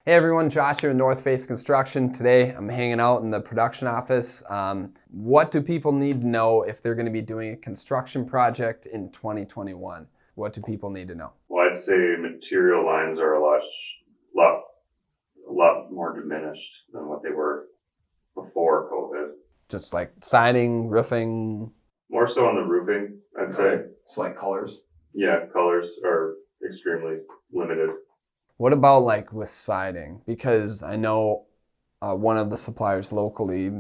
Hey everyone, Josh here with Northface Construction. Today I'm hanging out in the production office. What do people need to know if they're going to be doing a construction project in 2021? What do people need to know? Well, I'd say material lines are a lot more diminished than what they were before COVID. Just like siding, roofing? More so on the roofing, I'd say. So like colors? Yeah, colors are extremely limited. What about like with siding? Because I know one of the suppliers locally,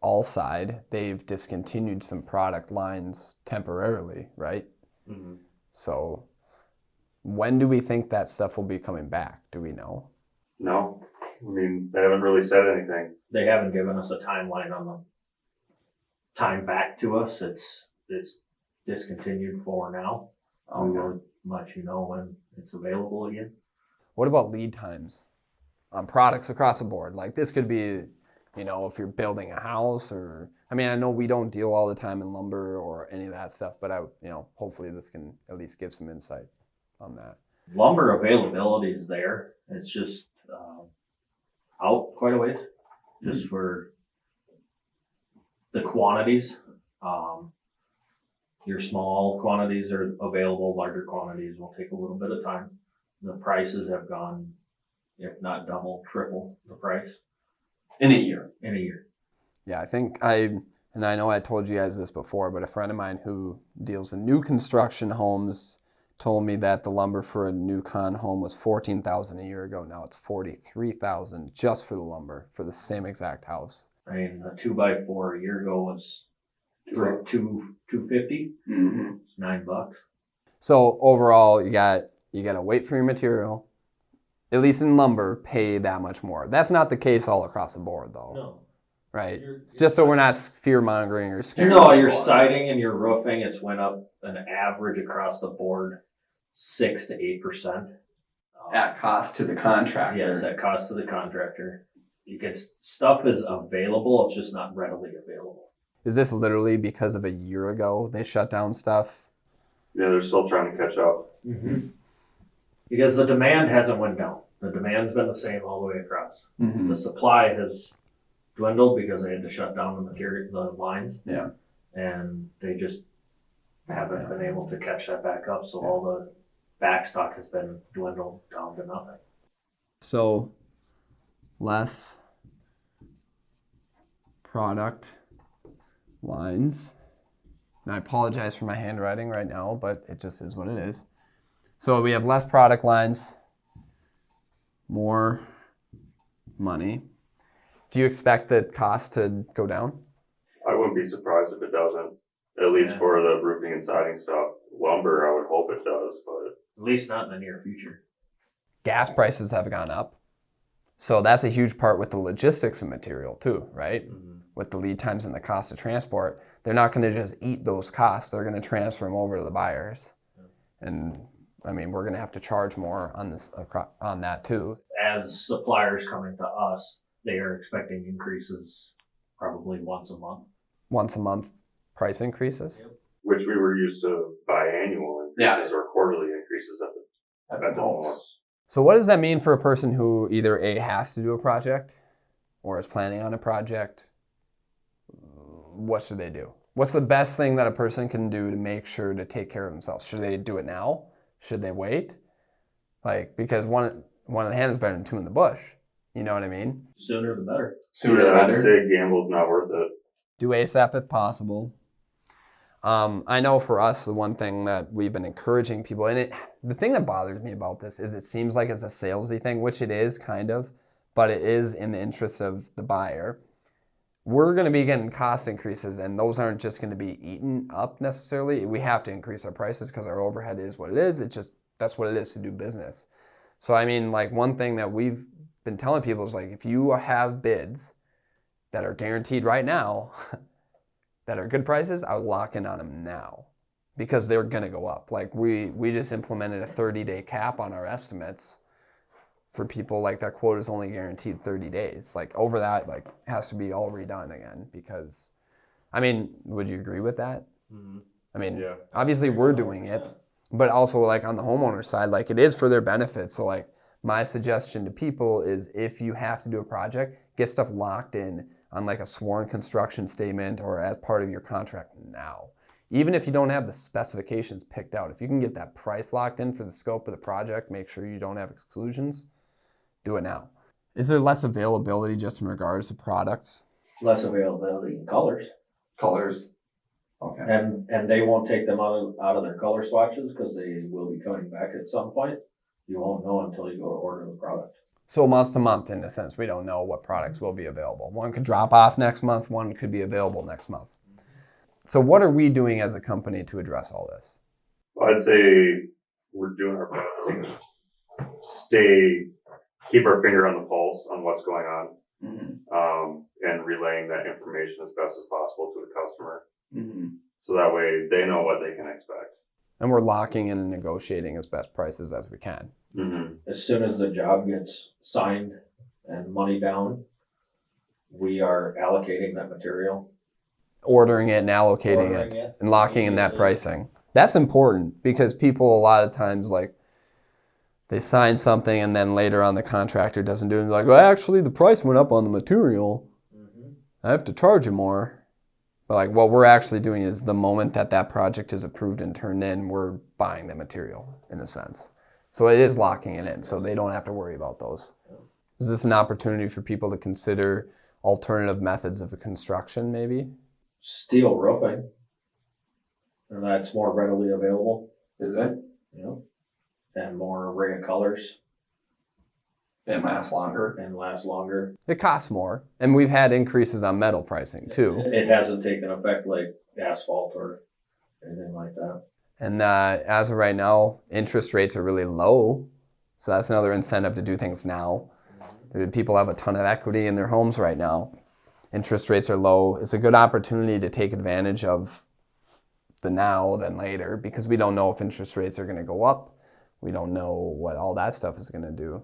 Allside, they've discontinued some product lines temporarily, right? Mm-hmm. So when do we think that stuff will be coming back? Do we know? No, I mean, they haven't really said anything. They haven't given us a timeline on the time back to us. It's discontinued for now. We will let you know when it's available again. What about lead times on products across the board? Like this could be, if you're building a house or, I know we don't deal all the time in lumber or any of that stuff, but hopefully this can at least give some insight on that. Lumber availability is there. It's just out quite a ways, just for the quantities. Your small quantities are available, larger quantities will take a little bit of time. The prices have gone, if not double, triple the price. In a year. Yeah, I know I told you guys this before, but a friend of mine who deals in new construction homes told me that the lumber for a new con home was $14,000 a year ago. Now it's $43,000 just for the lumber for the same exact house. A 2x4 a year ago was $250. Mm-hmm. It's $9. So overall, you got to wait for your material. At least in lumber, pay that much more. That's not the case all across the board, though. No. Right? It's just so we're not fear-mongering or scared. No, your siding and your roofing, it's went up an average across the board 6 to 8%. At cost to the contractor. Yes, at cost to the contractor. Stuff is available, it's just not readily available. Is this literally because of a year ago they shut down stuff? Yeah, they're still trying to catch up. Mm-hmm. Because the demand hasn't went down. The demand's been the same all the way across. Mm-hmm. The supply has dwindled because they had to shut down the lines. Yeah. And they just haven't been able to catch that back up. So all the back stock has been dwindled down to nothing. So less product lines. And I apologize for my handwriting right now, but it just is what it is. So we have less product lines, more money. Do you expect the cost to go down? I wouldn't be surprised if it doesn't, at least for the roofing and siding stuff. Lumber, I would hope it does, but at least not in the near future. Gas prices have gone up. So that's a huge part with the logistics of material too, right? Mm-hmm. With the lead times and the cost of transport, they're not going to just eat those costs. They're going to transfer them over to the buyers. And we're going to have to charge more on that too. As suppliers coming to us, they are expecting increases probably once a month. Once a month price increases? Yep. Which we were used to biannual increases or quarterly increases at the most. So what does that mean for a person who either A, has to do a project or is planning on a project? What should they do? What's the best thing that a person can do to make sure to take care of themselves? Should they do it now? Should they wait? Because one in the hand is better than two in the bush. You know what I mean? Sooner the better. I'd say gamble's not worth it. Do ASAP if possible. I know for us, the one thing that we've been encouraging people, and the thing that bothers me about this is it seems like it's a salesy thing, which it is kind of, but it is in the interest of the buyer. We're going to be getting cost increases, and those aren't just going to be eaten up necessarily. We have to increase our prices because our overhead is what it is. That's what it is to do business. So one thing that we've been telling people is if you have bids that are guaranteed right now, that are good prices, I would lock in on them now because they're going to go up. We just implemented a 30-day cap on our estimates for people. That quote is only guaranteed 30 days. Over that, has to be all redone again because, would you agree with that? Mm-hmm. Obviously we're doing it, but also on the homeowner side, it is for their benefit. So my suggestion to people is if you have to do a project, get stuff locked in on like a sworn construction statement or as part of your contract now. Even if you don't have the specifications picked out, if you can get that price locked in for the scope of the project, make sure you don't have exclusions, do it now. Is there less availability just in regards to products? Less availability in colors. Colors. Okay. And they won't take them out of their color swatches because they will be coming back at some point. You won't know until you go to order the product. So month to month, in a sense, we don't know what products will be available. One could drop off next month, one could be available next month. So what are we doing as a company to address all this? Well, I'd say we're doing our best to keep our finger on the pulse on what's going on, and relaying that information as best as possible to the customer. So that way they know what they can expect. And we're locking in and negotiating as best prices as we can. As soon as the job gets signed and money down, we are allocating that material. Ordering it and allocating it and locking in that pricing. That's important because people a lot of times like they sign something and then later on the contractor doesn't do it. And they're like, well, actually the price went up on the material. I have to charge you more. But like what we're actually doing is the moment that that project is approved and turned in, we're buying the material in a sense. So it is locking it in so they don't have to worry about those. Is this an opportunity for people to consider alternative methods of construction maybe? Steel roofing, and that's more readily available. Is it? And more array of colors. And last longer. And last longer. It costs more. And we've had increases on metal pricing too. It hasn't taken effect like asphalt or anything like that. And as of right now, interest rates are really low. So that's another incentive to do things now. People have a ton of equity in their homes right now. Interest rates are low. It's a good opportunity to take advantage of the now than later because we don't know if interest rates are going to go up. We don't know what all that stuff is going to do.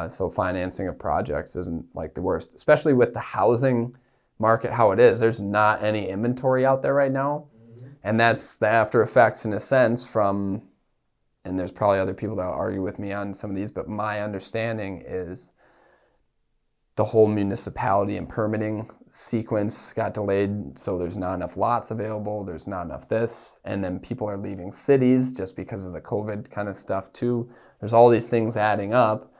So financing of projects isn't like the worst, especially with the housing market how it is. There's not any inventory out there right now. And that's the after effects in a sense from, and there's probably other people that will argue with me on some of these, but my understanding is the whole municipality and permitting sequence got delayed, so there's not enough lots available, there's not enough this, and then people are leaving cities just because of the COVID kind of stuff too. There's all these things adding up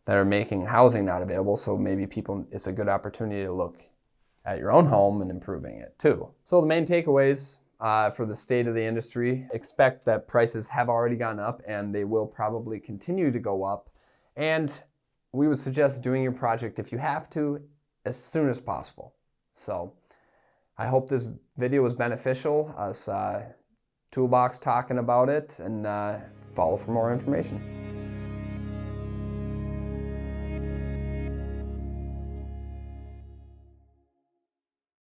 that are making housing not available, so maybe it's a good opportunity to look at your own home and improving it too. So the main takeaways for the state of the industry, expect that prices have already gone up and they will probably continue to go up. And we would suggest doing your project, if you have to, as soon as possible. So I hope this video was beneficial, us Toolbox talking about it, and follow for more information.